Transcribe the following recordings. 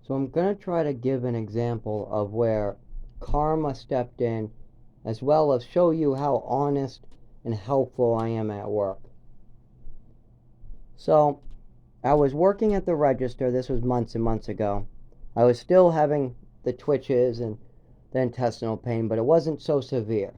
So I'm going to try to give an example of where karma stepped in, as well as show you how honest and helpful I am at work. So I was working at the register. This was months and months ago. I was still having the twitches and the intestinal pain, but it wasn't so severe.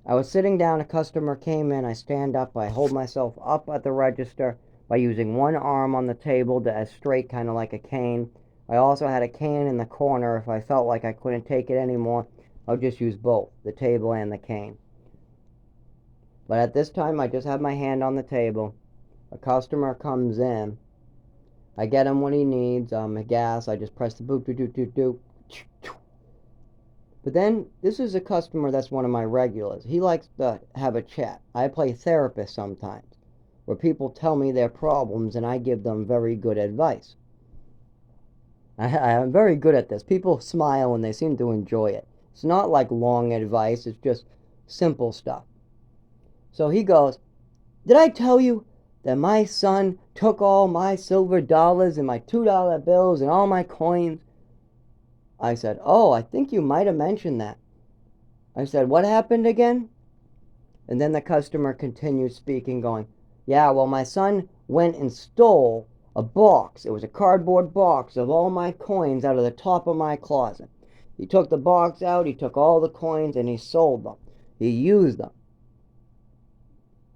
I was sitting down, a customer came in, I stand up, I hold myself up at the register by using one arm on the table to as straight, kind of like a cane. I also had a cane in the corner. If I felt like I couldn't take it anymore, I'll just use both, the table and the cane. But at this time, I just have my hand on the table. A customer comes in. I get him what he needs, a gas. I just press the boop, doop, doop, doop, doop. But then, this is a customer that's one of my regulars. He likes to have a chat. I play therapist sometimes, where people tell me their problems and I give them very good advice. I'm very good at this. People smile and they seem to enjoy it. It's not like long advice, it's just simple stuff. So he goes, "Did I tell you that my son took all my silver dollars and my $2 bills and all my coins?" I said, "Oh, I think you might have mentioned that." I said, "What happened again?" And then the customer continued speaking, going, "Yeah, well, my son went and stole a box. It was a cardboard box of all my coins out of the top of my closet. He took the box out, he took all the coins, and he sold them. He used them."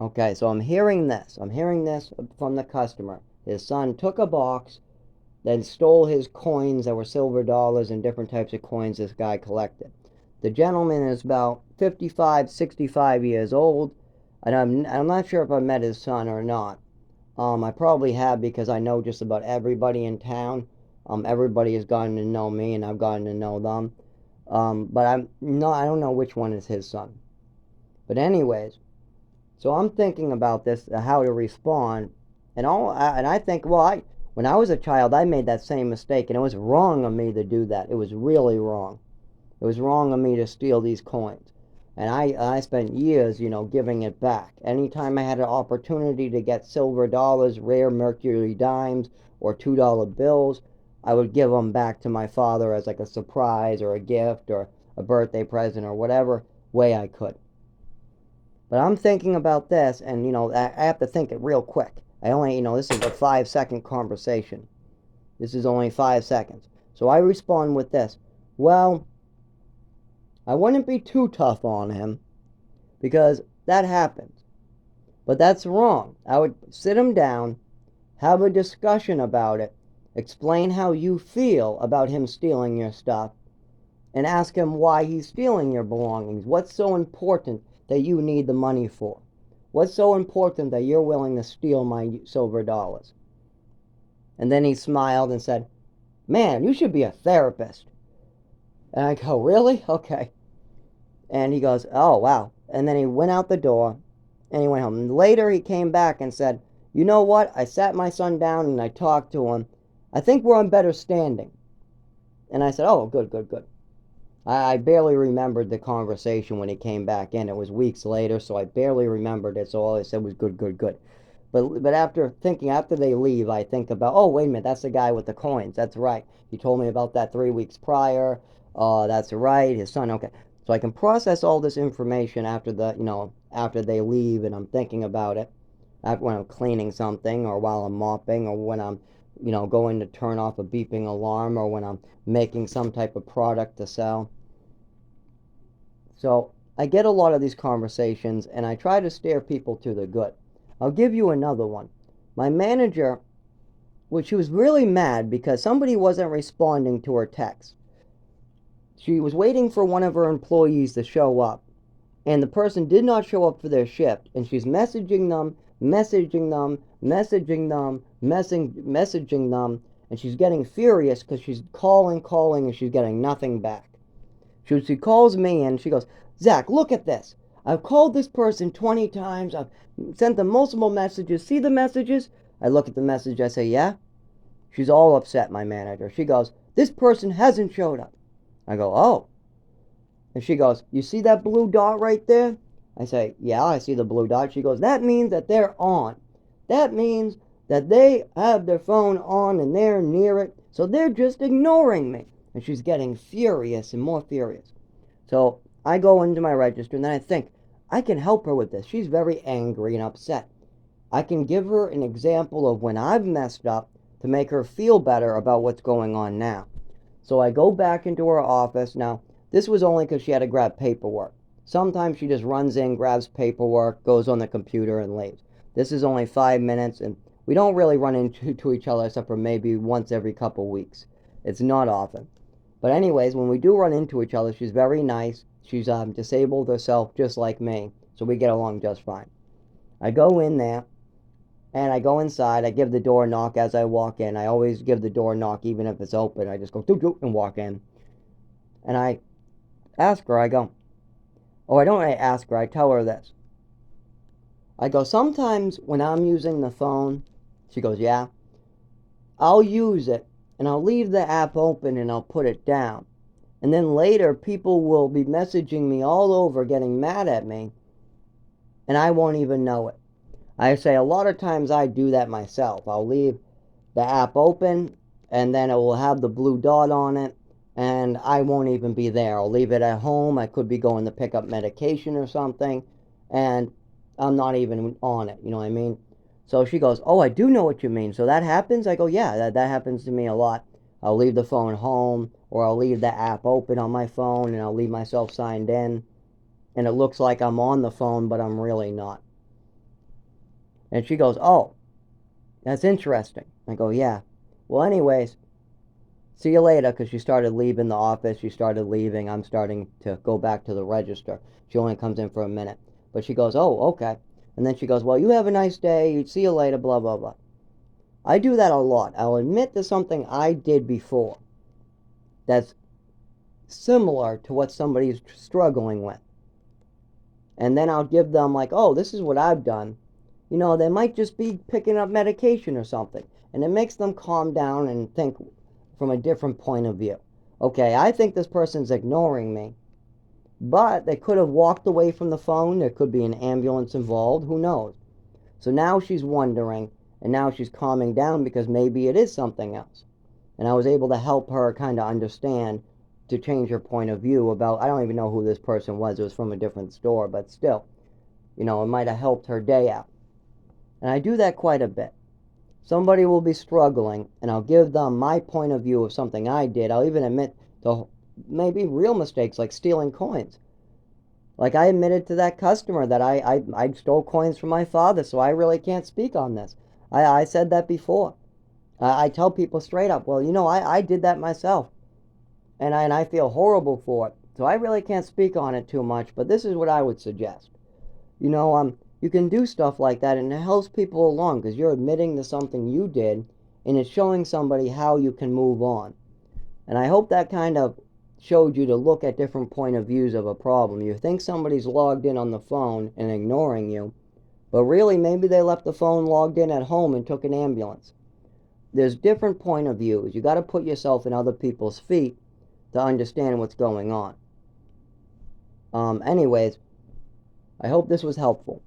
Okay, so I'm hearing this. I'm hearing this from the customer. His son took a box, then stole his coins that were silver dollars and different types of coins this guy collected. The gentleman is about 55, 65 years old, and I'm not sure if I met his son or not. I probably have because I know just about everybody in town. Everybody has gotten to know me, and I've gotten to know them. But I don't know which one is his son. But anyways, so I'm thinking about this, how to respond, and I think, well, when I was a child, I made that same mistake, and it was wrong of me to do that. It was really wrong. It was wrong of me to steal these coins. And I spent years, giving it back. Anytime I had an opportunity to get silver dollars, rare mercury dimes, or $2 bills, I would give them back to my father as like a surprise or a gift or a birthday present or whatever way I could. But I'm thinking about this, and I have to think it real quick. I only, this is a 5 second conversation. This is only 5 seconds. So I respond with this. Well, I wouldn't be too tough on him because that happens. But that's wrong. I would sit him down, have a discussion about it, explain how you feel about him stealing your stuff, and ask him why he's stealing your belongings. What's so important that you need the money for? What's so important that you're willing to steal my silver dollars? And then he smiled and said, "Man, you should be a therapist." And I go, "Really? Okay." And he goes, "Oh, wow." And then he went out the door and he went home. And later he came back and said, "You know what? I sat my son down and I talked to him. I think we're on better standing." And I said, "Oh, good, good, good." I barely remembered the conversation when he came back in. It was weeks later, so I barely remembered it. So all I said was good, good, good. But after they leave, I think about, oh, wait a minute, that's the guy with the coins. That's right. He told me about that 3 weeks prior. That's right. His son. Okay. So I can process all this information after they leave, and I'm thinking about it when I'm cleaning something, or while I'm mopping, or when I'm, going to turn off a beeping alarm, or when I'm making some type of product to sell. So I get a lot of these conversations and I try to steer people to the good. I'll give you another one. My manager, she was really mad because somebody wasn't responding to her text. She was waiting for one of her employees to show up, and the person did not show up for their shift, and she's messaging them, messaging them, messaging them, messaging them, and she's getting furious because she's calling, and she's getting nothing back. She calls me and she goes, "Zach, look at this. I've called this person 20 times. I've sent them multiple messages. See the messages?" I look at the message. I say, "Yeah." She's all upset, my manager. She goes, "This person hasn't showed up." I go, "Oh." And she goes, "You see that blue dot right there?" I say, "Yeah, I see the blue dot." She goes, "That means that they're on. That means that they have their phone on and they're near it, so they're just ignoring me. And she's getting furious and more furious. So I go into my register and then I think, I can help her with this. She's very angry and upset. I can give her an example of when I've messed up to make her feel better about what's going on now. So I go back into her office. Now, this was only because she had to grab paperwork. Sometimes she just runs in, grabs paperwork, goes on the computer, and leaves. This is only 5 minutes, and we don't really run into each other except for maybe once every couple weeks. It's not often. But anyways, when we do run into each other, she's very nice. She's disabled herself just like me, so we get along just fine. I go in there, and I go inside. I give the door knock as I walk in. I always give the door knock even if it's open. I just go doop doop and walk in. And I ask her, I go, oh, I don't really ask her, I tell her this. I go, sometimes when I'm using the phone, she goes, yeah, I'll use it and I'll leave the app open and I'll put it down. And then later, people will be messaging me all over, getting mad at me, and I won't even know it. I say a lot of times I do that myself. I'll leave the app open and then it will have the blue dot on it and I won't even be there. I'll leave it at home. I could be going to pick up medication or something and I'm not even on it. You know what I mean? So she goes, oh, I do know what you mean. So that happens? I go, yeah, that happens to me a lot. I'll leave the phone home or I'll leave the app open on my phone and I'll leave myself signed in and it looks like I'm on the phone, but I'm really not. And she goes, oh, that's interesting. I go, yeah. Well, anyways, see you later, because she started leaving the office. She started leaving. I'm starting to go back to the register. She only comes in for a minute. But she goes, oh, okay. And then she goes, well, you have a nice day. See you later, blah, blah, blah. I do that a lot. I'll admit to something I did before that's similar to what somebody's struggling with. And then I'll give them, like, oh, this is what I've done. You know, they might just be picking up medication or something. And it makes them calm down and think from a different point of view. Okay, I think this person's ignoring me, but they could have walked away from the phone. There could be an ambulance involved. Who knows? So now she's wondering, and now she's calming down because maybe it is something else. And I was able to help her kind of understand to change her point of view about, I don't even know who this person was. It was from a different store, but still, you know, it might have helped her day out. And I do that quite a bit. Somebody will be struggling, and I'll give them my point of view of something I did. I'll even admit to maybe real mistakes like stealing coins. Like I admitted to that customer that I stole coins from my father, so I really can't speak on this. I said that before. I tell people straight up, well, you know, I did that myself, and I feel horrible for it. So I really can't speak on it too much, but this is what I would suggest. You know, you can do stuff like that and it helps people along because you're admitting to something you did and it's showing somebody how you can move on. And I hope that kind of showed you to look at different point of views of a problem. You think somebody's logged in on the phone and ignoring you, but really maybe they left the phone logged in at home and took an ambulance. There's different point of views. You got to put yourself in other people's feet to understand what's going on. Anyways, I hope this was helpful.